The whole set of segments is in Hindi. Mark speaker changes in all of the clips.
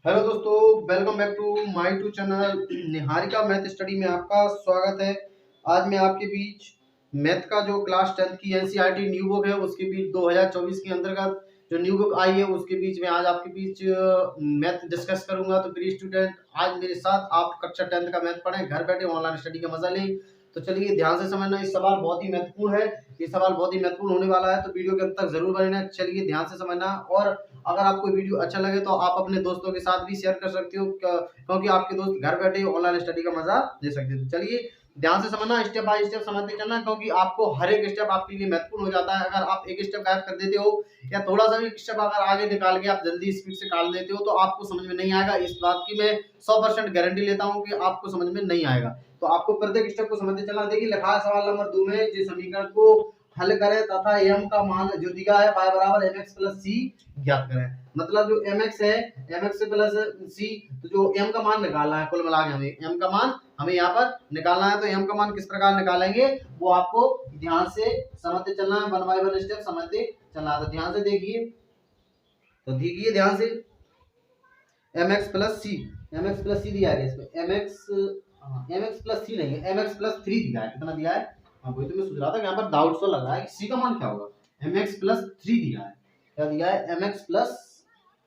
Speaker 1: हेलो दोस्तों, welcome back to my to channel Niharika math study में आपका स्वागत है। आज मैं आपके बीच मैथ का जो क्लास 10 की एनसीईआरटी न्यू बुक है उसके बीच 2024 के अंतर्गत जो न्यू बुक आई है उसके बीच में आज आपके बीच मैथ डिस्कस करूंगा। तो प्रिय स्टूडेंट, आज मेरे साथ आप कक्षा 10 का मैथ पढ़ें, घर बैठे ऑनलाइन स्टडी का मजा लें। तो चलिए ध्यान से समझना, इस सवाल बहुत ही महत्वपूर्ण है। ये सवाल बहुत ही महत्वपूर्ण होने वाला है, तो वीडियो के अंत तक जरूर बने। चलिए ध्यान से समझना, और अगर आपको वीडियो अच्छा लगे तो आप अपने दोस्तों के साथ भी शेयर कर सकते हो, क्योंकि आपके दोस्त घर बैठे ऑनलाइन स्टडी का मजा ले सकते हैं। तो चलिए ध्यान से समझना, स्टेप बाय स्टेप समझते चलना, क्योंकि आपको हर एक स्टेप आपके लिए महत्वपूर्ण हो जाता है। अगर आप एक स्टेप गायब कर देते हो या थोड़ा सा भी स्टेप अगर आगे निकाल के आप जल्दी स्पीड से काट देते हो तो आपको समझ में नहीं आएगा। इस बात की मैं 100% गारंटी लेता हूं कि आपको समझ में नहीं आएगा। तो आपको प्रत्येक स्टेप को समझते चलना। देखिए लिखा है सवाल नंबर 2 में, जिस समीकरण को हल करें तथा m का मान जो दिया है y बराबर mx प्लस c ज्ञात करें। मतलब जो mx है, mx प्लस c, तो जो m का मान निकालना है, कुल मिला के हमें m का मान हमें यहाँ पर निकालना है। तो m का मान किस प्रकार निकालेंगे वो आपको ध्यान से समझते चलना है, 1 बाय 1 स्टेप समझते चलना है। तो ध्यान से देखिए, तो देखिए ध्यान से, mx प्लस c दिया है इसमें, mx प्लस c नहीं है, mx प्लस 3 दिया है। कितना दिया है? हाँ वही तो मैं सोच रहा था, यहाँ पर डाउट सा लग रहा है कि c का मान क्या होगा। mx प्लस 3 दिया है। क्या दिया है? mx प्लस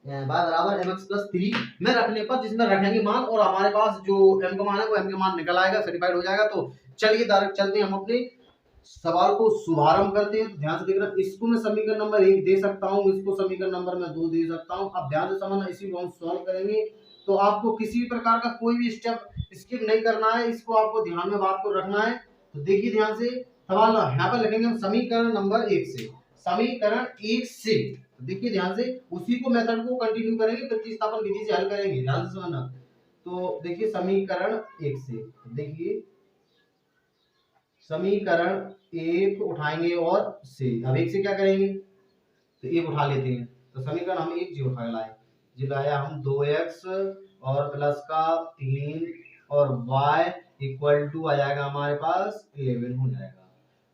Speaker 1: y बराबर mx प्लस 3 में रखने पर, जिसमें रखेंगे मान और हमारे पास जो m का मान है वो m का मान निकल आएगा, सर्टिफाइड हो जाएगा। तो चलिए डायरेक्ट चलते हैं, हम अपने सवाल को शुभारंभ करते हैं। तो ध्यान से देखना, इसको मैं समीकरण नंबर 1 दे सकता हूँ, इसको समीकरण नंबर मैं 2 दे सकता हूँ। अब ध्यान से समझना, इसी को हम सॉल्व करेंगे। तो आपको किसी भी प्रकार का कोई भी स्टेप स्किप नहीं करना है, इसको आपको ध्यान में बात को रखना है। तो देखिए ध्यान से सवाल यहाँ पर लिखेंगे हम समीकरण नंबर 1 से, समीकरण 1 से। तो देखिए ध्यान से उसी को मेथड को कंटिन्यू करेंगे, प्रतिस्थापन विधि से हल करेंगे। ध्यान से समझना। तो देखिए समीकरण 1 से, देखिए समीकरण 1 उठाएंगे और से, अब 1 से क्या करेंगे, तो 1 उठा लेते हैं। तो समीकरण हम 1 जी उठा लाए, जी लाया हम 2x और प्लस का 3 और y इक्वल टू आ जाएगा हमारे पास 11 हो जाएगा।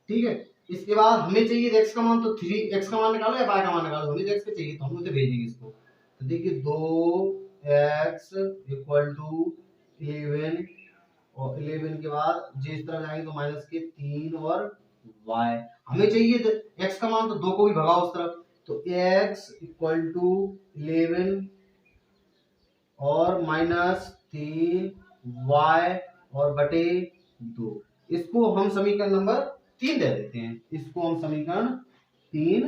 Speaker 1: ठीक है, इसके बाद हमें चाहिए x का मान, तो 3x का मान निकालो या y का मान निकालो, हमें तो x का चाहिए तो हम उसे भेजेंगे इसको। तो देखिए 2x इक्वल टू 11 और 11 के बाद जिस तरह जाएंगे तो माइनस के 3 और y हमें चाहिए x का मान, तो 2 को भी भगाओ उस तरफ। तो x इक्वल टू 11 और माइनस 3 y और बटे 2, इसको हम समीकरण नंबर 3 दे देते हैं, इसको हम समीकरण 3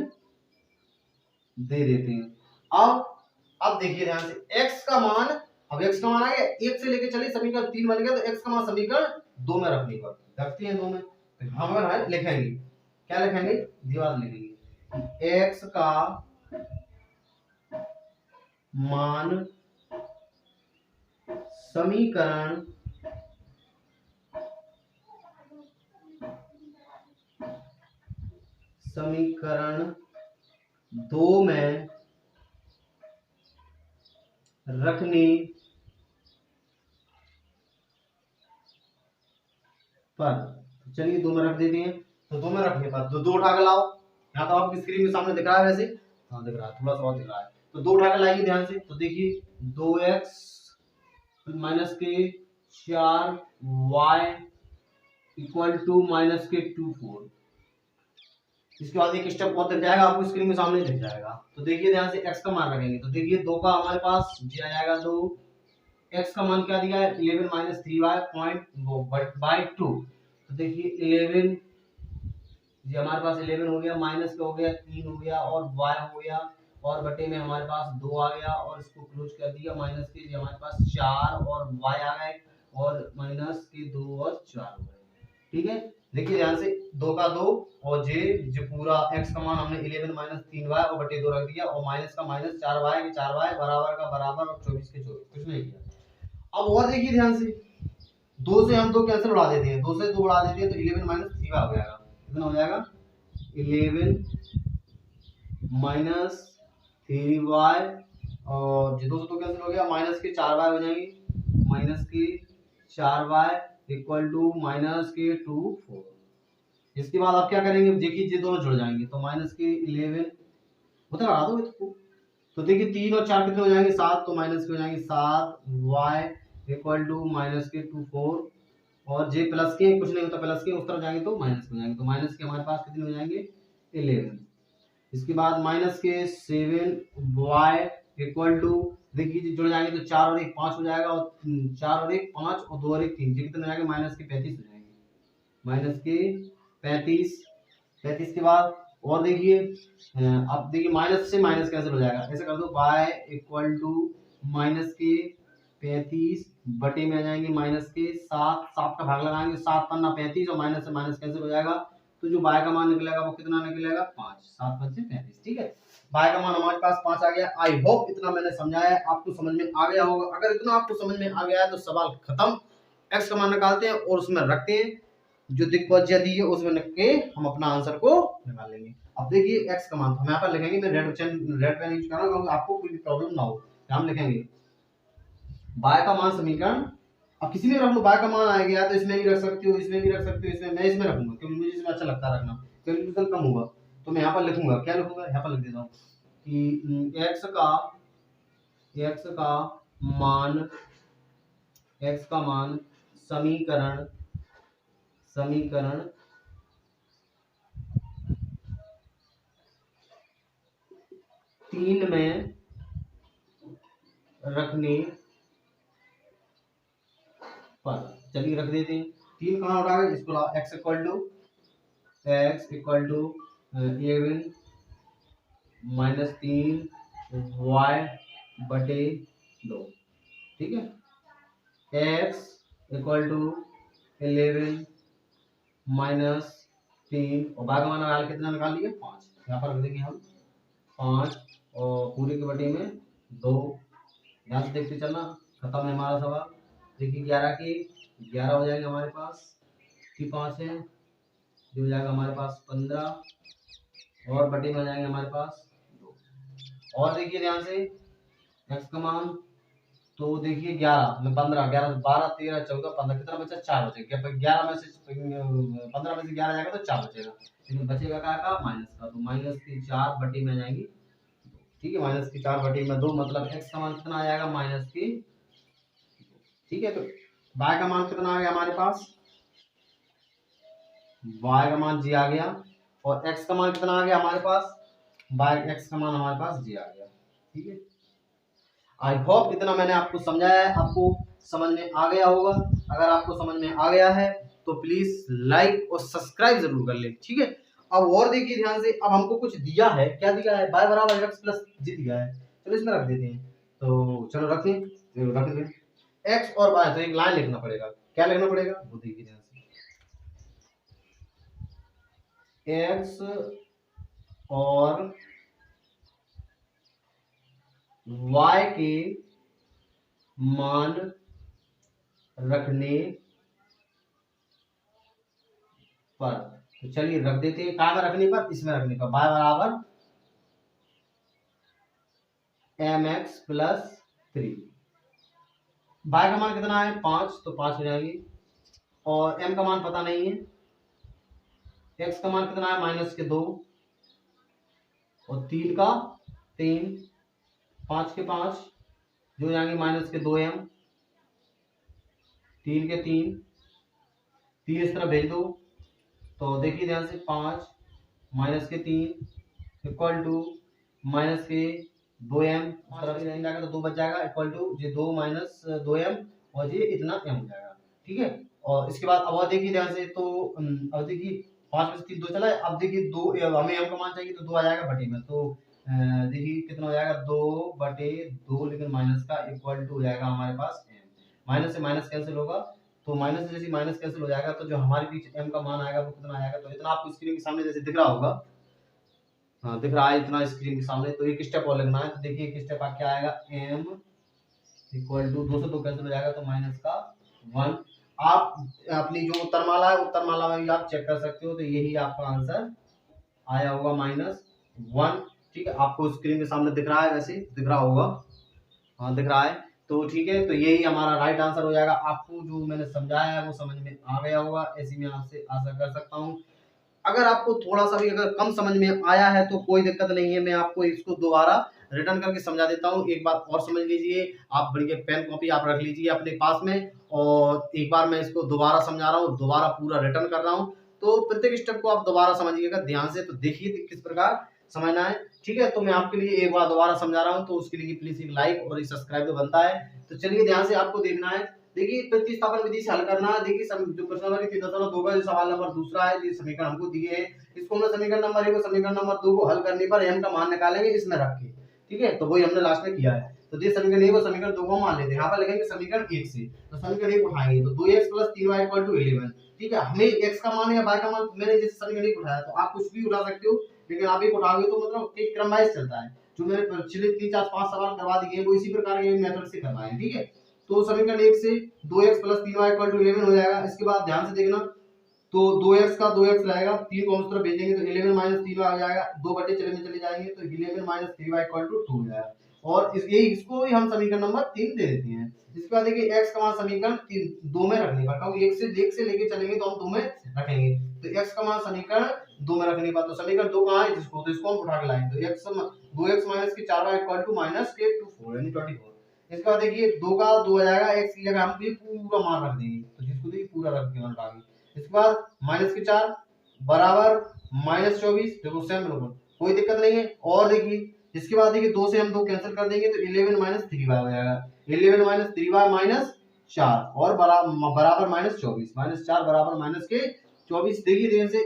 Speaker 1: दे देते हैं। अब देखिए ध्यान से, x का मान, अब x का मान आ गया, 1 से लेके चलिए समीकरण 3 बन गया, तो x का मान समीकरण 2 में रखने पर रखते हैं 2 में। तो हम लिखेंगे, क्या लिखेंगे, दीवार लिखेंगे, x का मान समीकरण समीकरण 2 में रखने पर, चलिए 2 में रख देते हैं। तो 2 में रखने पर 2 उठा कर लाओ, यहाँ तो आपकी स्क्रीन के सामने दिख रहा है, वैसे हाँ दिख रहा है, थोड़ा सा और दिख रहा है। तो 2 उठा कर लाइए ध्यान से। तो देखिए 2x माइनस के 4y इक्वल टू माइनस के 2 4। इसके बाद एक स्टेप और दिख जाएगा आपको स्क्रीन में सामने दिख जाएगा। तो देखिए ध्यान से x का मान रखेंगे, तो देखिए 2 का हमारे पास जी आ जाएगा 2, x का मान क्या दिया है 11 माइनस 3y पॉइंट बाई 2। तो देखिए 11 ये हमारे पास 11 हो गया, माइनस का हो गया 3 हो गया और y हो गया, और बटे में हमारे पास 2 आ गया और इसको क्लोज कर दिया, माइनस के हमारे पास 4 और y आ गए और माइनस के 2 और 4 हो गए। ठीक है, देखिए ध्यान से 2 का 2 और जो पूरा x का मान हमने 11 माइनस 3y और बटे 2 रख दिया, और माइनस का माइनस 4y के 4y बराबर का बराबर और 24 के 24, कुछ नहीं किया। अब और देखिए ध्यान से, 2 से हम 2 कैंसिल उड़ा देते हैं, 2 से 2 उड़ा देते हैं, तो 11 माइनस 3y हो जाएगा। कितना हो जाएगा 11 माइनस 3y, और जो 2 से 2 कैंसिल हो गया, माइनस के 4y हो जाएंगे, माइनस के 4y इक्वल टू माइनस के 2 4। इसके बाद आप क्या करेंगे, देखिए ये दोनों जुड़ जाएंगे, तो माइनस के 11 उधर लगा दो इसको, तो देखिए 3 और 4 कितने हो जाएंगे 7, तो माइनस के हो जाएंगे 7 y इक्वल टू माइनस के 2 4, और जे प्लस के कुछ नहीं होता प्लस के उस तरफ जाएंगे तो माइनस के हो जाएंगे, तो माइनस के हमारे पास कितने हो जाएंगे 11। इसके बाद माइनस के 7y इक्वल टू देखिए जुड़ जाएंगे तो 4 और 1 5 हो जाएगा, और 4 और 1 5 और 2 और 1 3, कितने हो जाएंगे माइनस के 35 हो जाएंगे, माइनस के 35। 35 के बाद और देखिए अब देखिए माइनस से माइनस कैंसिल हो जाएगा, ऐसे कर दो y इक्वल टू माइनस के 35 बटे में आ जाएंगे माइनस के 7, 7 का भाग लगाएंगे 7 पन्ना 35 और माइनस से माइनस कैंसिल हो जाएगा, तो जो y का मान निकलेगा वो कितना निकलेगा 5, 7 5 से 35। ठीक है, y का मान हमारे पास 5 आ गया। आई होप इतना मैंने समझाया है आपको समझ में आ गया होगा। अगर इतना आपको समझ में आ गया है तो सवाल खत्म, x का मान निकालते हैं और उसमें रखते हैं, जो दिक्वज्या दी है उसमें लिख के हम अपना आंसर को निकाल लेंगे। अब देखिए x का मान हम यहाँ पर लिखेंगे, मैं रेड पेन यूज कर रहा हूँ क्योंकि आपको कोई भी प्रॉब्लम ना हो। हम लिखेंगे y का मान समीकरण, अब किसी में रख लो, y का मान आ गया तो इसमें भी रख सकते हो, इसमें भी रख सकते हो, इसमें मैं इसमें रखूंगा क्योंकि मुझे इसमें अच्छा लगता है रखना, कंफ्यूजन कम होगा। तो मैं यहाँ पर लिखूंगा, क्या लिखूंगा यहाँ पर लिख देता हूँ कि x का मान समीकरण 3 में रखने पर, चलिए रख देते हैं 3 कहाँ उठा गए, इसको x equal to 11 minus 3 y बटे 2। ठीक है, x इक्वल टू 11 माइनस 3 और भाग मान निकाल कितना निकाल लिया 5, यहाँ पर रख देंगे हम 5 और पूरे के बटे में 2। यहाँ से देखते चलना, खत्म है हमारा सवाल। देखिए 11 के 11 हो जाएंगे हमारे पास, 5 है जो हो जाएगा हमारे पास 15 और बटे में आ जाएंगे हमारे पास 2। और देखिए ध्यान से x का मान, तो देखिए 11 में 15 11 12 13 14 15 कितना बचा 4 बचेगा, 11 में से 15 में से 11 जाएगा तो 4 बचेगा, लेकिन बचेगा क्या का माइनस का, तो माइनस की 4 बटे में जाएंगी। ठीक है, माइनस की 4 बटे में 2 मतलब x का मान कितना आ जाएगा माइनस की। ठीक है, तो y का मान कितना आ गया हमारे पास, y का मान g आ गया, और x का मान कितना आ गया हमारे पास, x का मान हमारे पास g आ गया। ठीक है, आई होप इतना मैंने आपको समझाया है, आपको समझ में आ गया होगा। अगर आपको समझ में आ गया है तो प्लीज लाइक और सब्सक्राइब जरूर कर ले। ठीक है, अब और देखिए ध्यान से, अब हमको कुछ दिया है, क्या दिया है y बराबर x प्लस g दिया है, चलो इसमें रख देते हैं, तो चलो रख दें x और y, तो एक लाइन लिखना पड़ेगा, क्या लिखना पड़ेगा वो देखिए ध्यान से, x और y के मान रखने पर, तो चलिए रख देते हैं, कहाँ में रखने पर, इसमें रखने पर, y बराबर mx प्लस 3, y का मान कितना है 5, तो 5 हो जाएगी, और m का मान पता नहीं है, x का मान कितना है माइनस के 2 और 3 का 3, 5 के 5 जो हो जाएंगे माइनस के 2m, 3 के 3 इस तरह भेज दो, तो देखिए ध्यान से 5 माइनस के 3 इक्वल टू माइनस के 2m, उस तरफ से जाएगा तो 2 बच जाएगा, इक्वल टू ये 2 माइनस 2m और ये इतना m हो जाएगा। ठीक है, और इसके बाद अब देखिए ध्यान से, तो अब देखिए 5 में से 3 2 चला है, अब देखिए 2 हमें m का मान चाहिए तो 2 आ जाएगा बटे में, तो देखिए कितना हो जाएगा 2 बटे 2, लेकिन माइनस का इक्वल टू हो जाएगा हमारे पास m, माइनस से माइनस कैंसिल होगा, तो माइनस से जैसे माइनस कैंसिल हो जाएगा तो जो हमारे बीच m का मान आएगा वो कितना आएगा, तो इतना आपको स्क्रीन के सामने जैसे दिख रहा होगा, हाँ दिख रहा है इतना स्क्रीन के सामने, तो एक स्टेप और लगना है, तो देखिए एक स्टेप क्या आएगा m इक्वल टू 2 से 2 कैंसिल हो जाएगा तो माइनस का 1। आप अपनी जो उत्तरमाला है उत्तरमाला में भी आप चेक कर सकते हो, तो यही आपका आंसर आया होगा -1। ठीक है, आपको स्क्रीन के सामने दिख रहा है, वैसे दिख रहा होगा, हाँ दिख रहा है, तो ठीक है, तो यही हमारा राइट आंसर हो जाएगा। आपको जो मैंने समझाया है वो समझ में आ गया होगा, ऐसी मैं आपसे आशा कर सकता हूँ। अगर आपको थोड़ा सा भी अगर कम समझ में आया है तो कोई दिक्कत नहीं है, मैं आपको इसको दोबारा रिटर्न करके समझा देता हूँ। एक बात और समझ लीजिए, आप बढ़िया पेन कॉपी आप रख लीजिए अपने पास में, और एक बार मैं इसको दोबारा समझा रहा हूँ, दोबारा पूरा रिटर्न कर रहा हूँ, तो प्रत्येक स्टेप को आप दोबारा समझिएगा ध्यान से, तो देखिए किस प्रकार समझना है। ठीक है, तो मैं आपके लिए एक बार दोबारा समझा रहा हूँ, तो उसके लिए प्लीज एक लाइक और एक सब्सक्राइब तो बनता है। तो चलिए ध्यान से आपको देखना है। देखिए प्रतिस्थापन विधि से हल करना है। देखिए जो प्रश्न नंबर 3.2 का जो सवाल नंबर दूसरा है, जो समीकरण हमको दिए हैं, इसको हमने समीकरण नंबर 1 और समीकरण नंबर 2 को हल करने पर m का मान निकालेंगे इसमें रख के। ठीक है, तो वही हमने लास्ट में किया है। तो ये समीकरण 1 और समीकरण 2 को मान लेते हैं। यहाँ पर लिखेंगे समीकरण 1 से, तो समीकरण 1 उठाएंगे तो 2x + 3y = 11। ठीक है, हमें x का मान या y का मान, मैंने जैसे समीकरण 1 उठाया, तो आप कुछ भी उठा सकते हो, लेकिन आप एक उठाओगे तो मतलब एक क्रम वाइज चलता है। जो मैंने पिछले 3 4 5 सवाल करवा दिए वो इसी प्रकार के मेथड से करवाए। ठीक है, तो समीकरण 1 से 2x + 3y = 11 हो जाएगा। इसके बाद ध्यान से देखना, तो 2x का 2x रहेगा, 3 को हम उस तरफ भेजेंगे तो 11 - 3y हो जाएगा, 2 बटे चले जाएंगे तो 11 - 3y = 2 हो जाएगा। और इसको ही हम समीकरण नंबर 3 दे देते हैं। इसके बाद देखिए x का मान समीकरण 2 में रखने पर, क्योंकि 1 से लेके चलेंगे तो हम 2 में रखेंगे, तो x का मान समीकरण 2 में रखने पर, तो समीकरण 2 कहां है, तो इसको हम उठा के लाएंगे, तो 2x - 4y = -4 यानी 24। इसके बाद देखिए 2 का 2 आ जाएगा, x की जगह हम ये पूरा मान रख देंगे, तो जिसको देखिए पूरा रख के उठाएंगे। इसके बाद -4 बराबर -24, देखो सेम बराबर, कोई दिक्कत नहीं है। और देखिए इसके बाद देखिए 2 से हम 2 कैंसिल कर देंगे तो 11 - 3y हो जाएगा, 11 - 3y - 4 और बराबर -24, -4 बराबर -24। देखिए ध्यान से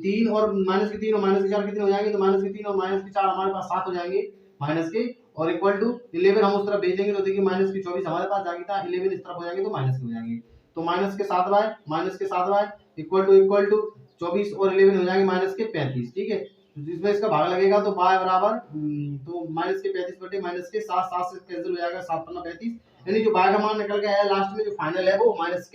Speaker 1: 3 और -3 और -4 कितने हो जाएंगे, तो -3 और -4 हमारे पास 7 हो जाएंगे, माइनस के, और इक्वल टू 11 हम उस तरफ भेजेंगे तो देखिए -24 हमारे पास आ गया था, 11 इस तरफ हो जाएंगे तो माइनस के हो जाएंगे, तो -7y इक्वल टू 24 और 11 हो जाएंगे -35। ठीक है, तो जिसमें इसका भाग लगेगा तो y बराबर तो -35 बटे -7, 7 से कैंसिल हो जाएगा, 7 पन्ना 35, यानी जो y का मान निकल के आया लास्ट में जो फाइनल है वो प्लस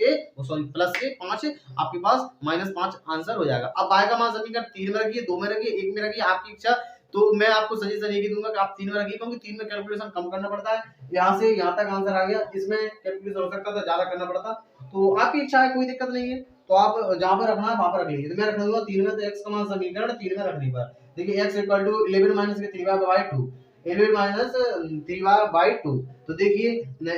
Speaker 1: के 5, आपके पास -5 आंसर हो जाएगा। अब y का मान समीकरण 3 में रखिए, 2 में रखिए, 1 में रखिए, आपकी इच्छा। तो मैं आपको सजेशन यही दूंगा कि आप 3 में रखिए, क्योंकि 3 में कैलकुलेशन कम करना पड़ता है, यहाँ से यहाँ तक आंसर आ गया, इसमें कैलकुलेशन हो सकता था ज्यादा करना पड़ता, तो आपकी इच्छा है, कोई दिक्कत नहीं है। तो आप जहां पर रखना है वहां पर रख लीजिए, तो मैं रख दूंगा 3 में, तो x का मान समीकरण 3 में रखने पर देखिए x = 11 - 3y/2, 11 - 3y/2, तो देखिए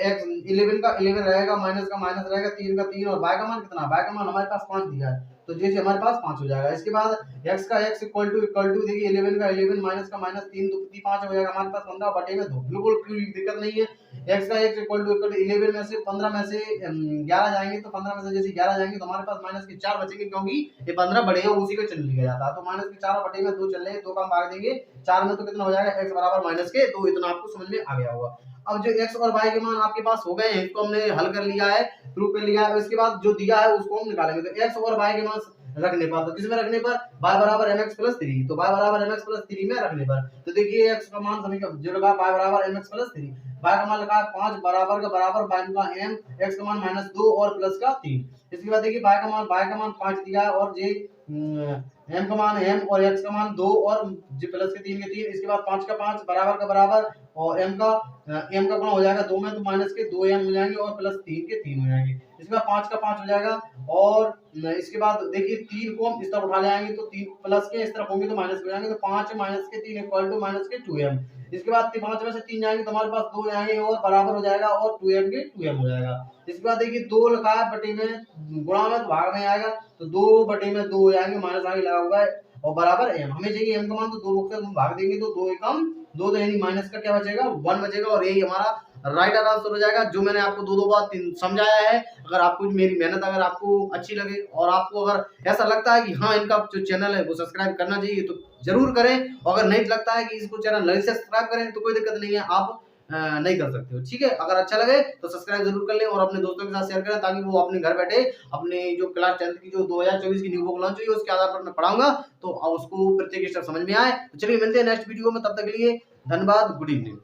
Speaker 1: x 11 का 11 रहेगा, माइनस का माइनस रहेगा, 3 का 3, और y का मान कितना, y का मान हमारे पास 5 दिया है, तो जैसे हमारे पास 5 हो जाएगा। इसके बाद x का x = देखिए 11 का 11 माइनस का माइनस, 3 2 5 हो जाएगा हमारे पास, 15 बटे में 2, बिल्कुल कोई दिक्कत नहीं है। x का x = 11 में से 15 में से 11 जाएंगे, तो 15 में से जैसे 11 जाएंगे तो हमारे पास माइनस के 4 बचेंगे, क्योंकि ये 15 बड़े हैं उसी को चल लिया जाता है, तो माइनस के 4 बटे में 2 चल रहे हैं, 2 का हम भाग देंगे 4 में, तो कितना हो जाएगा, x बराबर -2, इतना आपको समझ में आ गया होगा। अब जो x और y के मान आपके पास हो गए हैं, इसको हमने हल कर लिया है, प्रूव कर लिया है, इसके बाद जो दिया है उसको हम निकालेंगे, तो x और y के मान रखने पर, तो किसमें रखने पर, y बराबर mx + 3, तो y बराबर mx + 3 में रखने पर, तो देखिए x का मान समीकरण जो लगा, y बराबर mx + 3, y का मान लगा 5 बराबर का बराबर y का m, x का मान -2 और प्लस का 3। इसके बाद देखिए y का मान 5 दिया है, और जे m का मान m और x का मान 2 और जे प्लस के 3 के 3, इसके बाद 5 का 5 बराबर का बराबर, और m का गुणा हो जाएगा 2 में, तो माइनस के 2m हो जाएंगे, और प्लस 3 के 3 हो जाएंगे, इसके बाद 5 का 5 हो जाएगा, और इसके बाद देखिए 3 को हम इस तरफ उठा ले आएंगे, तो 3 प्लस के इस तरफ होंगे तो माइनस हो जाएंगे, तो 5 - के 3 = -2m। इसके बाद 5 में से 3 जाएंगे तो हमारे पास 2 जाएंगे, और बराबर हो जाएगा, और 2m के 2m हो जाएगा। इसके बाद देखिए 2 लिखा है बटे में, गुणा में तो भाग में आएगा, तो 2 बटे में 2 हो जाएंगे, माइनस आगे लगा हुआ है, और बराबर m, हमें चाहिए m का मान, तो 2 से हम भाग देंगे तो 2 एकम 2, तो यानी माइनस का क्या बचेगा, 1 बचेगा, और यही हमारा राइट आंसर हो जाएगा। जो मैंने आपको 2 बार समझाया है, अगर आपको मेरी मेहनत अगर आपको अच्छी लगे, और आपको अगर ऐसा लगता है कि हाँ इनका जो चैनल है वो सब्सक्राइब करना चाहिए, तो जरूर करें, और अगर नहीं लगता है कि इसको चैनल नहीं सब्सक्राइब करें तो कोई दिक्कत नहीं है, आप नहीं कर सकते हो। ठीक है, अगर अच्छा लगे तो सब्सक्राइब जरूर कर लें, और अपने दोस्तों के साथ शेयर करें, ताकि वो अपने घर बैठे अपने जो क्लास 10 की जो 2024 की न्यू बुक लॉन्च हुई है उसके आधार पर मैं पढ़ाऊंगा, तो उसको प्रत्येक स्टेप समझ में आए। तो चलिए मिलते हैं नेक्स्ट वीडियो में, तब तक के लिए धन्यवाद, गुड इवनिंग।